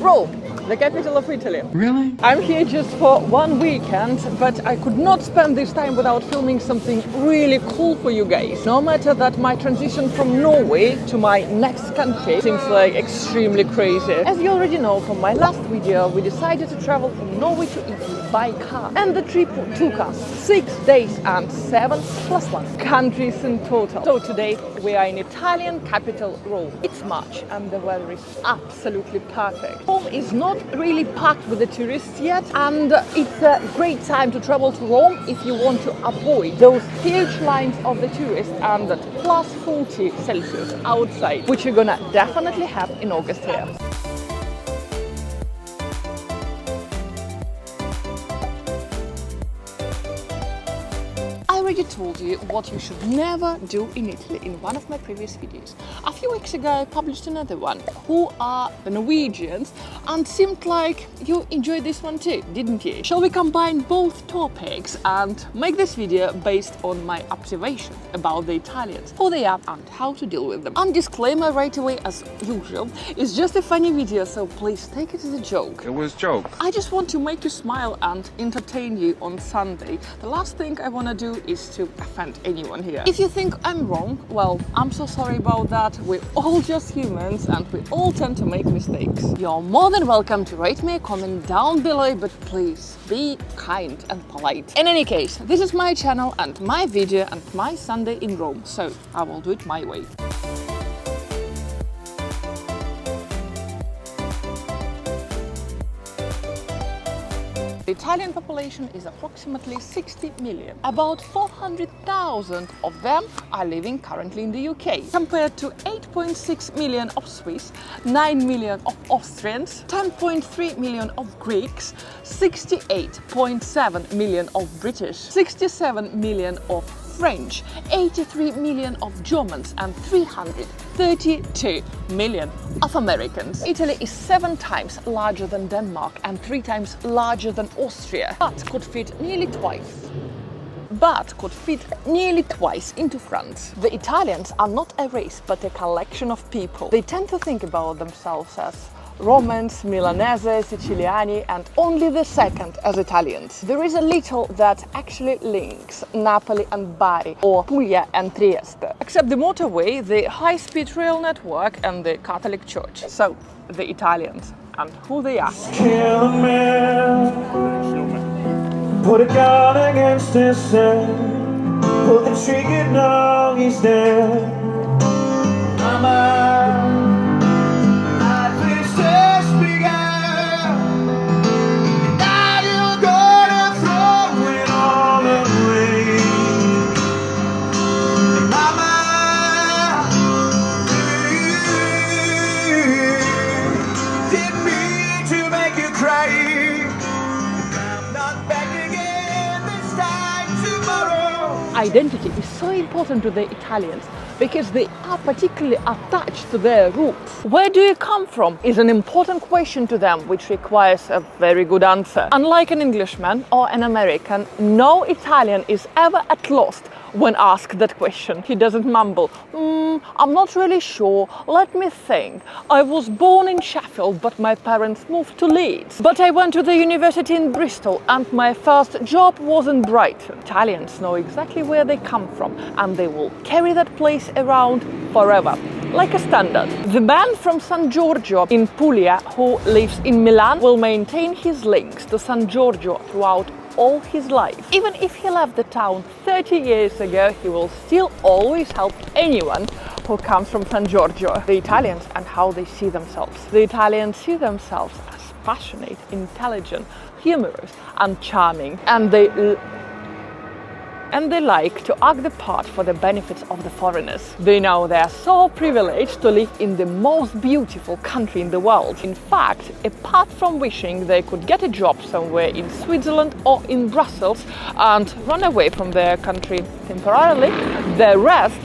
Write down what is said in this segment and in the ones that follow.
Rome, the capital of Italy. Really? I'm here just for one weekend, but I could not spend this time without filming something really cool for you guys. No matter that my transition from Norway to my next country seems like extremely crazy. As you already know from my last video, we decided to travel from Norway to Italy by car. And the trip took us 6 days and 7 + 1 countries in total. So today we are in Italian capital Rome. It's March and the weather is absolutely perfect. Rome is not really packed with the tourists yet, and it's a great time to travel to Rome if you want to avoid those huge lines of the tourists and that +40 Celsius outside, which you're gonna definitely have in August here. I already told you what you should never do in Italy in one of my previous videos. A few weeks ago I published another one, Who Are the Norwegians? And seemed like you enjoyed this one too, didn't you? Shall we combine both topics and make this video based on my observation about the Italians, who they are and how to deal with them? And disclaimer right away as usual, it's just a funny video, so please take it as a joke. It was a joke. I just want to make you smile and entertain you on Sunday. The last thing I want to do is to offend anyone here. If you think I'm wrong, well, I'm so sorry about that. We're all just humans and we all tend to make mistakes. You're more than welcome to write me a comment down below, but please be kind and polite. In any case, this is my channel and my video and my Sunday in Rome, so I will do it my way. The Italian population is approximately 60 million. About 400,000 of them are living currently in the UK, compared to 8.6 million of Swiss, 9 million of Austrians, 10.3 million of Greeks, 68.7 million of British, 67 million of French, 83 million of Germans and 332 million of Americans. Italy is 7 times larger than Denmark and 3 times larger than Austria, but could fit nearly twice into France. The Italians are not a race but a collection of people. They tend to think about themselves as Romans, Milanese, Siciliani, and only the second as Italians. There is a little that actually links Napoli and Bari, or Puglia and Trieste, except the motorway, the high-speed rail network, and the Catholic Church. So, the Italians and who they are. Kill a man, put a gun against his head, pull the trigger, now he's dead. Mama, Identity is so important to the Italians because they are particularly attached to their roots. Where do you come from is an important question to them, which requires a very good answer. Unlike an Englishman or an American, no Italian is ever at loss when asked that question. He doesn't mumble, I'm not really sure, let me think. I was born in Sheffield, but my parents moved to Leeds. But I went to the university in Bristol and my first job was in Brighton. Italians know exactly where they come from and they will carry that place around forever, like a standard. The man from San Giorgio in Puglia who lives in Milan will maintain his links to San Giorgio throughout all his life. Even if he left the town 30 years ago, he will still always help anyone who comes from San Giorgio. The Italians and how they see themselves. The Italians see themselves as passionate, intelligent, humorous and charming, and they like to act the part for the benefits of the foreigners. They know they are so privileged to live in the most beautiful country in the world. In fact, apart from wishing they could get a job somewhere in Switzerland or in Brussels and run away from their country temporarily, the rest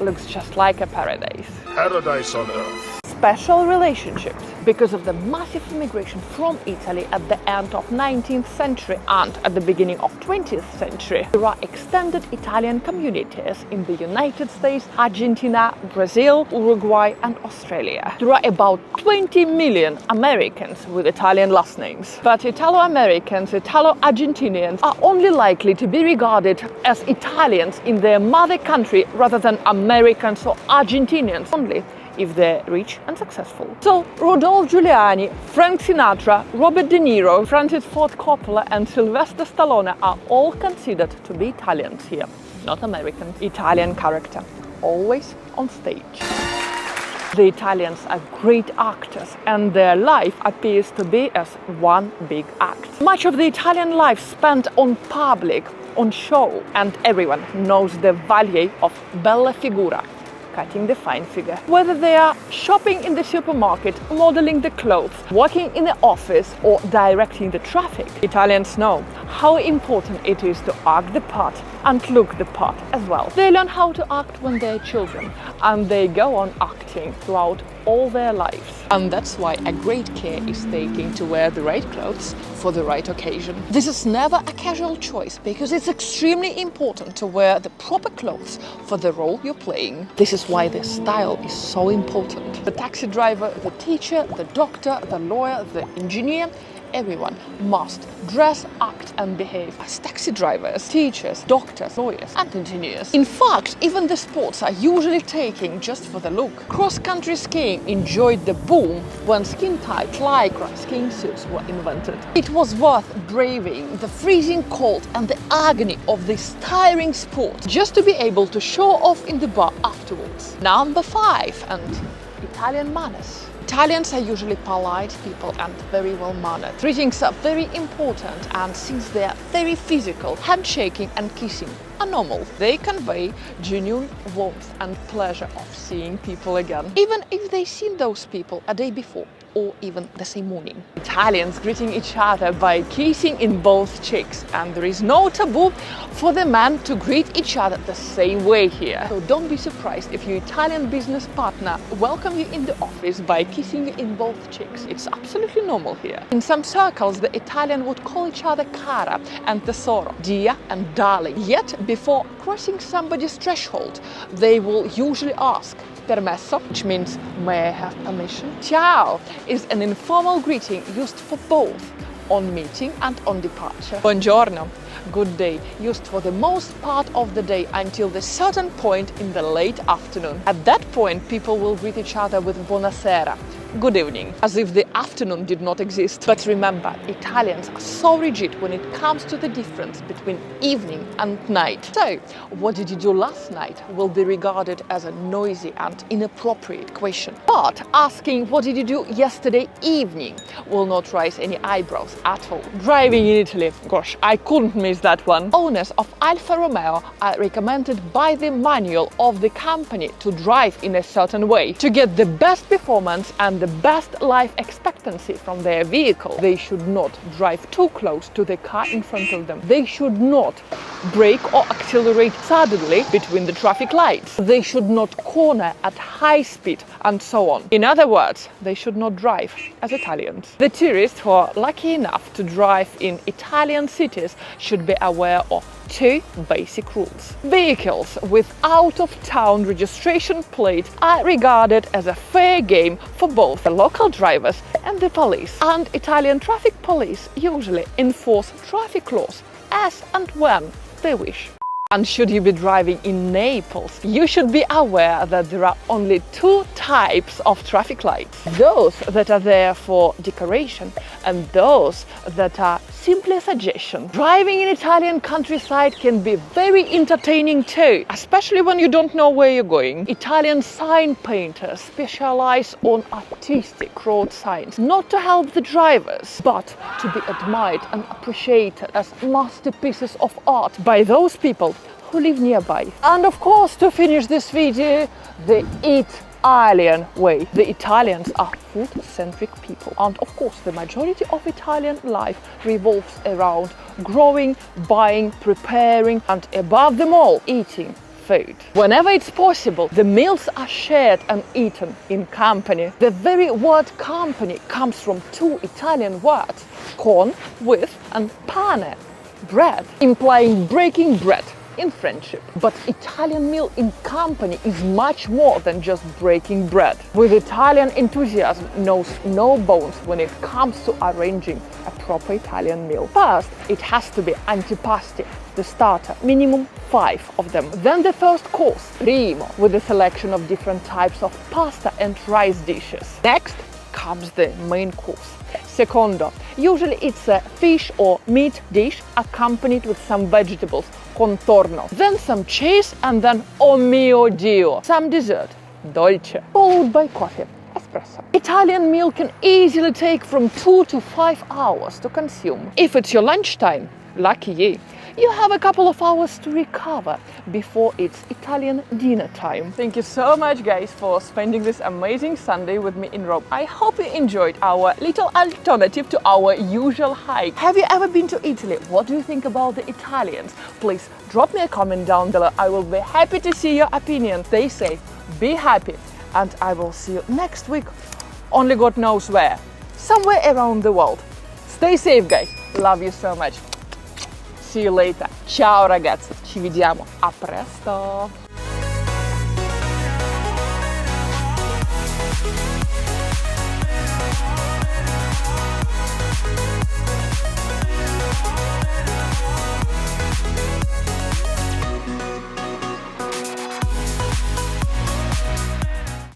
looks just like a paradise. paradise on earth. special relationships because of the massive immigration from Italy at the end of 19th century and at the beginning of 20th century. There are extended Italian communities in the United States, Argentina, Brazil, Uruguay and Australia. There are about 20 million Americans with Italian last names. But Italo-Americans, Italo-Argentinians are only likely to be regarded as Italians in their mother country rather than Americans or Argentinians only if they're rich and successful. So Rodolphe Giuliani, Frank Sinatra, Robert De Niro, Francis Ford Coppola and Sylvester Stallone are all considered to be Italians here, not Americans. Italian character, always on stage. The Italians are great actors and their life appears to be as one big act. Much of the Italian life spent on public, on show, and everyone knows the value of bella figura, cutting the fine figure. Whether they are shopping in the supermarket, modeling the clothes, working in the office or directing the traffic, Italians know how important it is to act the part and look the part as well. They learn how to act when they're children and they go on acting throughout all their lives. And that's why a great care is taken to wear the right clothes for the right occasion. This is never a casual choice because it's extremely important to wear the proper clothes for the role you're playing. This is why the style is so important. The taxi driver, the teacher, the doctor, the lawyer, the engineer, everyone must dress, act and behave as taxi drivers, teachers, doctors, lawyers and engineers. In fact, even the sports are usually taken just for the look. Cross-country skiing enjoyed the boom when skin-tight lycra skiing suits were invented. It was worth braving the freezing cold and the agony of this tiring sport just to be able to show off in the bar afterwards. Number 5, and Italian manners. Italians are usually polite people and very well mannered. Greetings are very important, and since they are very physical, handshaking and kissing are normal. They convey genuine warmth and pleasure of seeing people again, even if they've seen those people a day before or even the same morning. Italians greeting each other by kissing in both cheeks, and there is no taboo for the men to greet each other the same way here. So don't be surprised if your Italian business partner welcomes you in the office by kissing you in both cheeks. It's absolutely normal here. In some circles, the Italian would call each other cara and tesoro, dear and darling. Yet before crossing somebody's threshold, they will usually ask permesso, which means may I have permission. Ciao is an informal greeting used for both on meeting and on departure. Buongiorno, good day, used for the most part of the day until the certain point in the late afternoon. At that point, people will greet each other with buonasera, good evening, as if the afternoon did not exist. But remember, Italians are so rigid when it comes to the difference between evening and night. So, what did you do last night will be regarded as a noisy and inappropriate question. But asking what did you do yesterday evening will not raise any eyebrows at all. Driving in Italy, gosh, I couldn't miss that one. Owners of Alfa Romeo are recommended by the manual of the company to drive in a certain way to get the best performance and the best life expectancy from their vehicle. They should not drive too close to the car in front of them. They should not brake or accelerate suddenly between the traffic lights. They should not corner at high speed and so on. In other words, they should not drive as Italians. The tourists who are lucky enough to drive in Italian cities should be aware of 2 basic rules. Vehicles with out-of-town registration plates are regarded as a fair game for both the local drivers and the police. And Italian traffic police usually enforce traffic laws as and when they wish. And should you be driving in Naples, you should be aware that there are only 2 types of traffic lights. Those that are there for decoration and those that are simply a suggestion. Driving in Italian countryside can be very entertaining too, especially when you don't know where you're going. Italian sign painters specialize on artistic road signs, not to help the drivers, but to be admired and appreciated as masterpieces of art by those people who live nearby. And of course, to finish this video, the Eat-alian way. The Italians are food-centric people, and of course the majority of Italian life revolves around growing, buying, preparing, and above them all, eating food. Whenever it's possible, the meals are shared and eaten in company. The very word company comes from two Italian words, con, with, and pane, bread, implying breaking bread in friendship. But Italian meal in company is much more than just breaking bread. With Italian enthusiasm knows no bounds when it comes to arranging a proper Italian meal. First, it has to be antipasti, the starter, minimum 5 of them. Then the first course, primo, with a selection of different types of pasta and rice dishes. Next comes the main course. Secondo, usually it's a fish or meat dish accompanied with some vegetables, contorno. Then some cheese and then, oh mio Dio, some dessert, dolce, followed by coffee, espresso. Italian meal can easily take from 2 to 5 hours to consume. If it's your lunchtime, lucky you. You have a couple of hours to recover before it's Italian dinner time. Thank you so much, guys, for spending this amazing Sunday with me in Rome. I hope you enjoyed our little alternative to our usual hike. Have you ever been to Italy? What do you think about the Italians? Please drop me a comment down below. I will be happy to see your opinion. Stay safe, be happy, and I will see you next week. Only God knows where. Somewhere around the world. Stay safe, guys. Love you so much. See you later. Ciao ragazzi, ci vediamo a presto.